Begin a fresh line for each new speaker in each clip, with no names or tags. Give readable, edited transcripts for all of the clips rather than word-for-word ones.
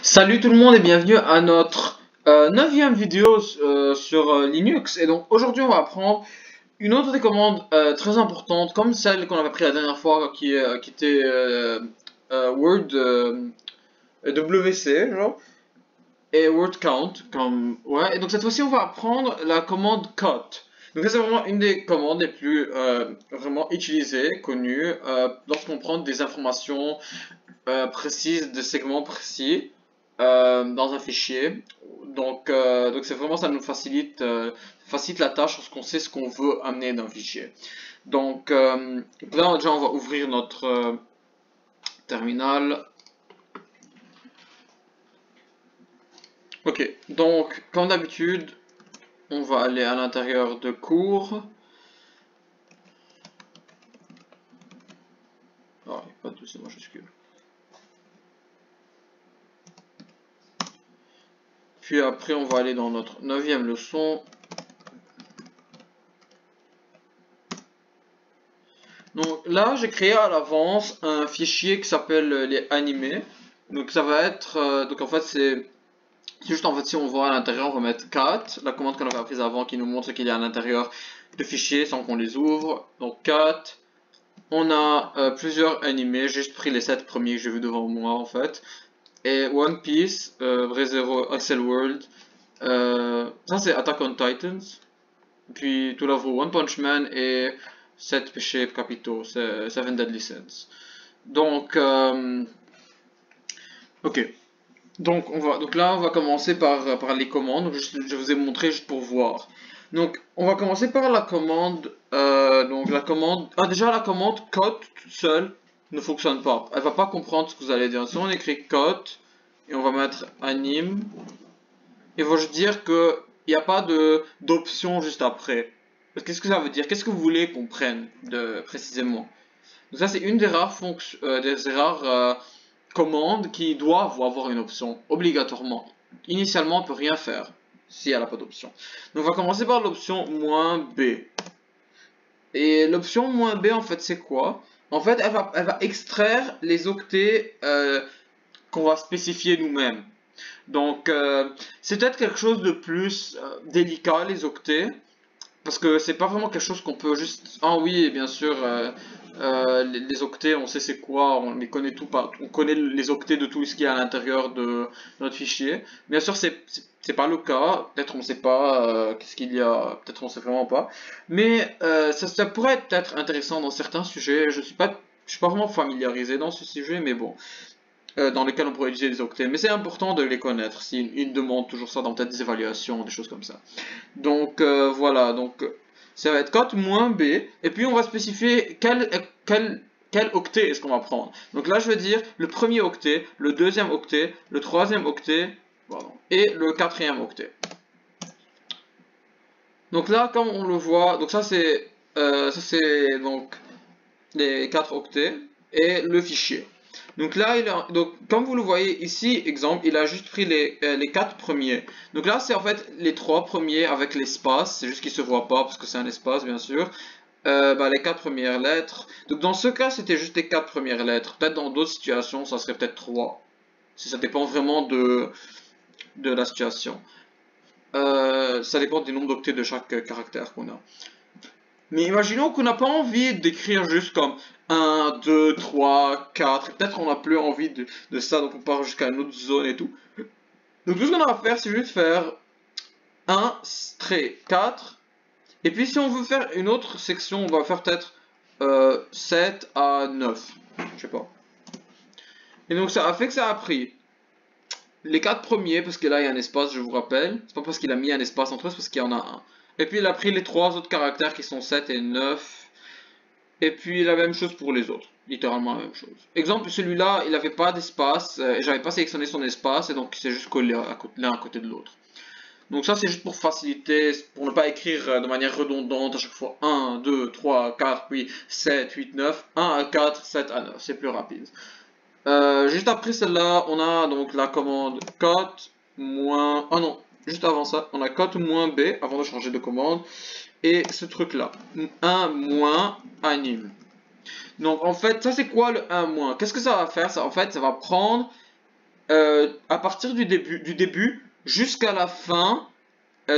Salut tout le monde et bienvenue à notre 9e vidéo sur Linux. Et donc aujourd'hui on va apprendre une autre des commandes très importantes comme celle qu'on avait pris la dernière fois qui était Word WC genre et word count comme ouais. Et donc cette fois-ci on va apprendre la commande cut. Donc ça c'est vraiment une des commandes les plus vraiment utilisées, connues lorsqu'on prend des informations précises, des segments précis dans un fichier. Donc c'est vraiment ça nous facilite la tâche lorsqu'on sait ce qu'on veut amener d'un fichier. Donc là déjà on va ouvrir notre terminal. Ok, donc comme d'habitude, on va aller à l'intérieur de cours. Ah, il n'y a pas de C majuscule. Puis après, on va aller dans notre 9e leçon. Donc là, j'ai créé à l'avance un fichier qui s'appelle les animés. Donc ça va être, donc en fait c'est juste en fait si on voit à l'intérieur, on va mettre cat, la commande qu'on avait apprise avant qui nous montre qu'il y a à l'intérieur de fichiers sans qu'on les ouvre. Donc cat, on a plusieurs animés, j'ai juste pris les 7 premiers que j'ai vus devant moi en fait. Et One Piece, Re:Zero, Axel World, ça c'est Attack on Titans. Puis tout là-haut One Punch Man et 7 péchés capitaux, c'est Seven Deadly Sins. Donc, ok. Donc là, on va commencer par les commandes. Je vous ai montré juste pour voir. Donc, on va commencer par la commande. Donc, la commande. Ah, déjà, la commande cut toute seule ne fonctionne pas. Elle va pas comprendre ce que vous allez dire. Si on écrit cut et on va mettre anime, il va juste dire que il n'y a pas d'option juste après. Qu'est-ce que ça veut dire? Qu'est-ce que vous voulez qu'on prenne précisément? Donc ça, c'est une des rares commandes qui doivent avoir une option, obligatoirement. Initialement, on ne peut rien faire si elle n'a pas d'option. Donc on va commencer par l'option "-b". Et l'option "-b", en fait, c'est quoi? En fait, elle va extraire les octets qu'on va spécifier nous-mêmes. Donc, c'est peut-être quelque chose de plus délicat, les octets. Parce que c'est pas vraiment quelque chose qu'on peut juste. Ah oui, bien sûr, les octets, on sait c'est quoi, on les connaît tout pas. On connaît les octets de tout ce qu'il y a à l'intérieur de notre fichier. Bien sûr, c'est pas le cas. Peut-être on sait pas qu'est-ce qu'il y a. Peut-être on sait vraiment pas. Mais ça pourrait être intéressant dans certains sujets. Je suis pas vraiment familiarisé dans ce sujet, mais bon. Dans lesquels on pourrait utiliser des octets. Mais c'est important de les connaître. Si ils demandent toujours ça dans peut-être des évaluations, des choses comme ça. Donc voilà, donc ça va être cut "-b, et puis on va spécifier quel octet est-ce qu'on va prendre. Donc là je vais dire le premier octet, le deuxième octet, le troisième octet, pardon, et le quatrième octet. Donc là comme on le voit, donc ça c'est donc les 4 octets et le fichier. Donc là, donc, comme vous le voyez ici, exemple, il a juste pris les 4 premiers. Donc là, c'est en fait les 3 premiers avec l'espace. C'est juste qu'il ne se voit pas parce que c'est un espace, bien sûr. Les 4 premières lettres. Donc dans ce cas, c'était juste les 4 premières lettres. Peut-être dans d'autres situations, ça serait peut-être 3. Si ça dépend vraiment de la situation. Ça dépend du nombre d'octets de chaque caractère qu'on a. Mais imaginons qu'on n'a pas envie d'écrire juste comme 1, 2, 3, 4. Peut-être on n'a plus envie de ça, donc on part jusqu'à une autre zone et tout. Donc tout ce qu'on a à faire, c'est juste faire 1, 4. Et puis si on veut faire une autre section, on va faire peut-être 7 à 9. Je sais pas. Et donc ça a fait que ça a pris les 4 premiers, parce que là il y a un espace, je vous rappelle. C'est pas parce qu'il a mis un espace entre eux, c'est parce qu'il y en a un. Et puis il a pris les 3 autres caractères qui sont 7 et 9. Et puis la même chose pour les autres, littéralement la même chose. Exemple, celui-là, il n'avait pas d'espace, et j'avais pas sélectionné son espace, et donc il s'est juste collé l'un à côté de l'autre. Donc ça c'est juste pour faciliter, pour ne pas écrire de manière redondante à chaque fois 1, 2, 3, 4, puis 7, 8, 9, 1 à 4, 7 à 9, c'est plus rapide. Juste après celle-là, on a donc la commande cut moins... Oh non, juste avant ça, on a cut -b, avant de changer de commande. Et ce truc-là, 1 moins anime. Donc en fait, ça c'est quoi le 1 moins? Qu'est-ce que ça va faire? Ça, en fait, ça va prendre à partir du début jusqu'à la fin,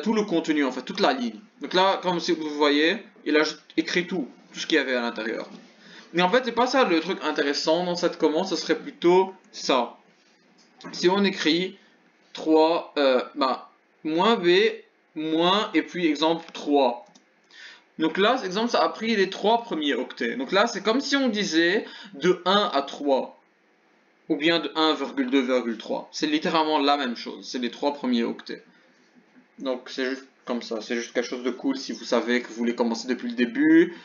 tout le contenu en fait, toute la ligne. Donc là, comme si vous voyez, il a écrit tout ce qu'il y avait à l'intérieur. Mais en fait, c'est pas ça le truc intéressant dans cette commande, ce serait plutôt ça. Si on écrit 3, moins b, moins, et puis exemple 3. Donc là, exemple, ça a pris les 3 premiers octets. Donc là, c'est comme si on disait de 1 à 3. Ou bien de 1,2,3. C'est littéralement la même chose. C'est les 3 premiers octets. Donc c'est juste comme ça. C'est juste quelque chose de cool si vous savez que vous voulez commencer depuis le début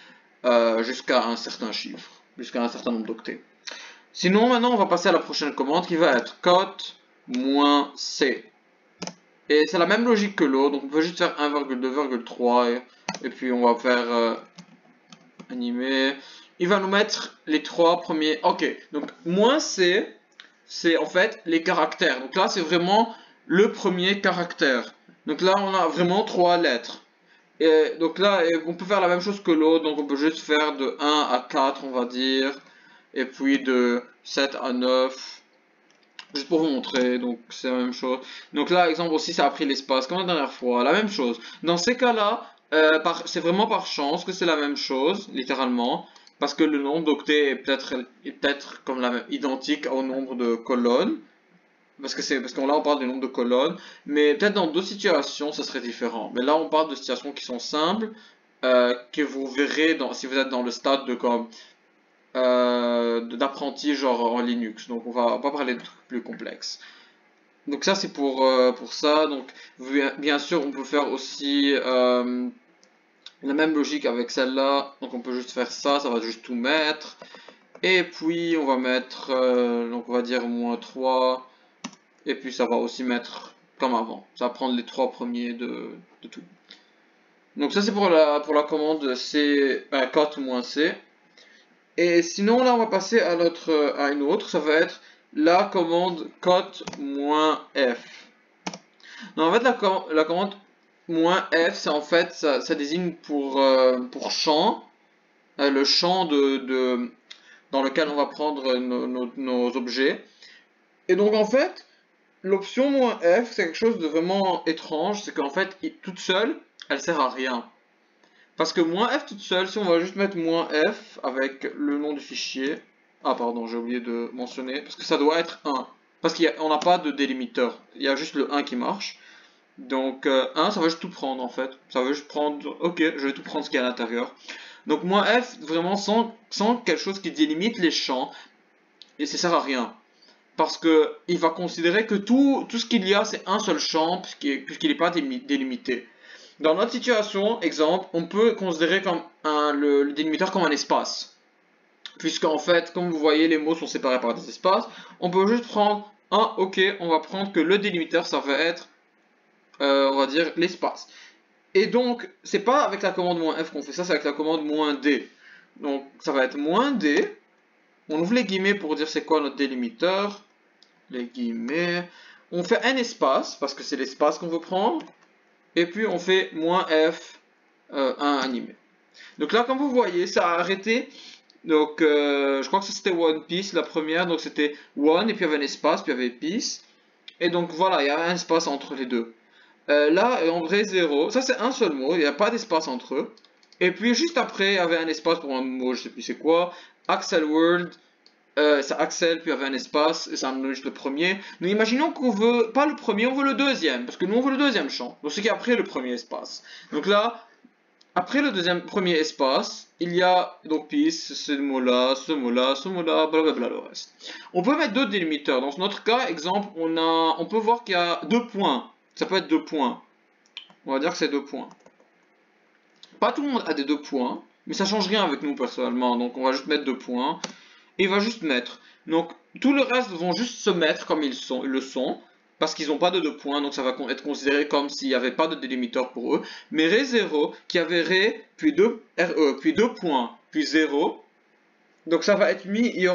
jusqu'à un certain chiffre. Jusqu'à un certain nombre d'octets. Sinon, maintenant, on va passer à la prochaine commande qui va être cote-c. Et c'est la même logique que l'autre. Donc on peut juste faire 1,2,3 et puis on va faire animer. Il va nous mettre les 3 premiers. Ok, donc moins c, c'est en fait les caractères. Donc là, c'est vraiment le premier caractère. Donc là, on a vraiment 3 lettres. Et donc là, on peut faire la même chose que l'autre. Donc on peut juste faire de 1 à 4, on va dire. Et puis de 7 à 9. Juste pour vous montrer, donc c'est la même chose. Donc là, exemple aussi, ça a pris l'espace comme la dernière fois, la même chose. Dans ces cas-là, c'est vraiment par chance que c'est la même chose, littéralement, parce que le nombre d'octets est peut-être comme identique au nombre de colonnes, parce que là on parle du nombre de colonnes, mais peut-être dans d'autres situations, ça serait différent. Mais là, on parle de situations qui sont simples, que vous verrez si vous êtes dans le stade de comme d'apprenti genre en Linux. Donc on va pas parler de trucs plus complexes. Donc ça c'est pour ça. Donc bien sûr on peut faire aussi la même logique avec celle-là. Donc on peut juste faire ça, ça va juste tout mettre. Et puis on va mettre, donc on va dire moins 3. Et puis ça va aussi mettre comme avant. Ça va prendre les 3 premiers de tout. Donc ça c'est pour la commande C, cote-c. Et sinon, là, on va passer à une autre. Ça va être la commande cote-f. Donc, en fait, la commande -f, c'est en fait, ça désigne pour champ, le champ dans lequel on va prendre nos objets. Et donc, en fait, l'option -f, c'est quelque chose de vraiment étrange. C'est qu'en fait, toute seule, elle sert à rien. Parce que -f toute seule, si on va juste mettre -f avec le nom du fichier. Ah pardon, j'ai oublié de mentionner. Parce que ça doit être 1. Parce qu'on n'a pas de délimiteur. Il y a juste le 1 qui marche. Donc 1, ça va juste tout prendre en fait. Ça va juste prendre. Ok, je vais tout prendre ce qu'il y a à l'intérieur. Donc -f, vraiment sans quelque chose qui délimite les champs. Et ça sert à rien. Parce que il va considérer que tout ce qu'il y a, c'est un seul champ, puisqu'il n'est pas délimité. Dans notre situation, exemple, on peut considérer comme le délimitateur comme un espace. Puisqu'en fait, comme vous voyez, les mots sont séparés par des espaces. On peut juste prendre ok, on va prendre que le délimitateur, ça va être, on va dire, l'espace. Et donc, c'est pas avec la commande -f qu'on fait ça, c'est avec la commande -d. Donc, ça va être -d. On ouvre les guillemets pour dire c'est quoi notre délimiteur. Les guillemets. On fait un espace, parce que c'est l'espace qu'on veut prendre. Et puis on fait -f 1 animé. Donc là, comme vous voyez, ça a arrêté. Donc je crois que c'était One Piece la première. Donc c'était One et puis il y avait un espace, puis il y avait Piece. Et donc voilà, il y a un espace entre les deux. Là, en vrai, 0. Ça c'est un seul mot, il n'y a pas d'espace entre eux. Et puis juste après, il y avait un espace pour un mot, je sais plus c'est quoi. Axel World. Ça Axel, puis il y avait un espace, et ça me donne juste le premier. Nous imaginons qu'on veut pas le premier, on veut le deuxième, parce que nous on veut le deuxième champ. Donc ce qui est après le premier espace. Donc là, après le premier espace, il y a donc peace, ce mot-là, ce mot-là, ce mot-là, blablabla le reste. On peut mettre deux délimiteurs. Dans notre cas, exemple, on peut voir qu'il y a 2 points. Ça peut être 2 points. On va dire que c'est 2 points. Pas tout le monde a des 2 points, mais ça change rien avec nous personnellement. Donc on va juste mettre 2 points. Et il va juste mettre. Donc tout le reste vont juste se mettre comme ils le sont. Parce qu'ils n'ont pas de 2 points, donc ça va être considéré comme s'il n'y avait pas de délimiteur pour eux. Mais Ré0, qui avait Ré, puis 2 points, puis 0. Donc ça va être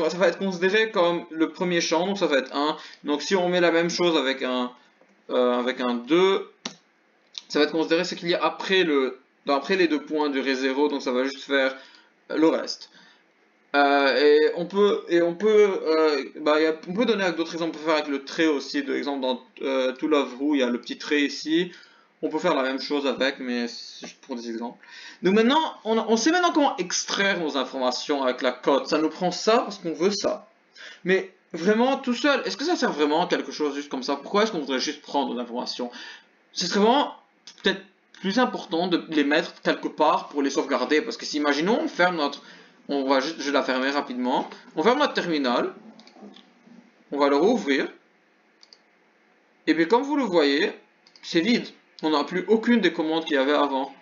ça va être considéré comme le premier champ, donc ça va être 1. Donc si on met la même chose avec un 2, ça va être considéré ce qu'il y a après les 2 points du Ré0, donc ça va juste faire le reste. On peut donner d'autres exemples. On peut faire avec le trait aussi. De exemple, dans To Love Ru, il y a le petit trait ici. On peut faire la même chose avec, mais c'est juste pour des exemples. Donc maintenant, on sait maintenant comment extraire nos informations avec la code. Ça nous prend ça parce qu'on veut ça. Mais vraiment, tout seul, est-ce que ça sert vraiment à quelque chose juste comme ça? Pourquoi est-ce qu'on voudrait juste prendre nos informations? Ce serait vraiment peut-être plus important de les mettre quelque part pour les sauvegarder. Parce que si, imaginons, on ferme notre... je vais la fermer rapidement. On ferme notre terminal. On va le rouvrir. Et puis comme vous le voyez, c'est vide. On n'a plus aucune des commandes qu'il y avait avant.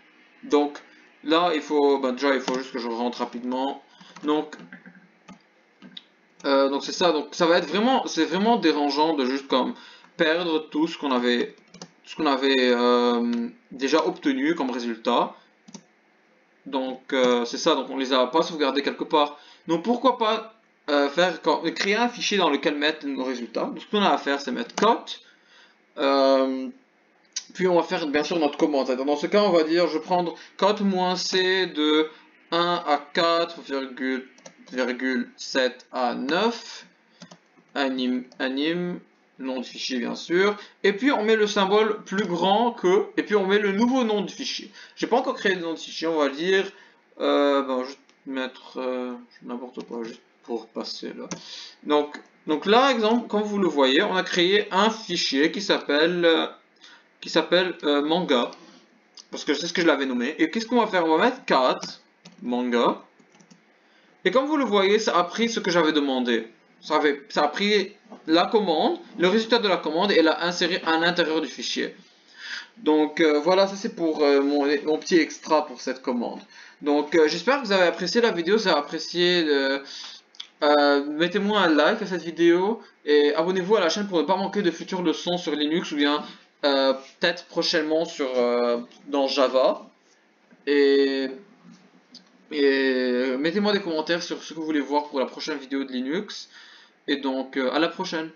Donc là, déjà, il faut juste que je rentre rapidement. Donc c'est ça. Donc ça va être vraiment, c'est vraiment dérangeant de juste comme perdre tout ce qu'on avait, déjà obtenu comme résultat. Donc c'est ça. Donc on les a pas sauvegardés quelque part. Donc pourquoi pas créer un fichier dans lequel mettre nos résultats. Donc ce qu'on a à faire, c'est mettre cut. Puis on va faire bien sûr notre commande. Dans ce cas, on va dire je vais prendre cut-c de 1 à 4,7 à 9. Anime, nom du fichier bien sûr. Et puis on met le symbole plus grand que. Et puis on met le nouveau nom du fichier. J'ai pas encore créé de nom de fichier, on va dire. Je vais mettre n'importe quoi juste pour passer là. Donc là, exemple, comme vous le voyez, on a créé un fichier qui s'appelle manga, parce que c'est ce que je l'avais nommé. Et qu'est-ce qu'on va faire? On va mettre cat manga. Et comme vous le voyez, ça a pris ce que j'avais demandé. Ça a pris la commande, le résultat de la commande, et l'a inséré à l'intérieur du fichier. Donc voilà, ça c'est pour mon petit extra pour cette commande. Donc j'espère que vous avez apprécié la vidéo, si vous avez apprécié, mettez-moi un like à cette vidéo et abonnez-vous à la chaîne pour ne pas manquer de futures leçons sur Linux ou bien peut-être prochainement dans Java. Et mettez-moi des commentaires sur ce que vous voulez voir pour la prochaine vidéo de Linux. Et donc à la prochaine.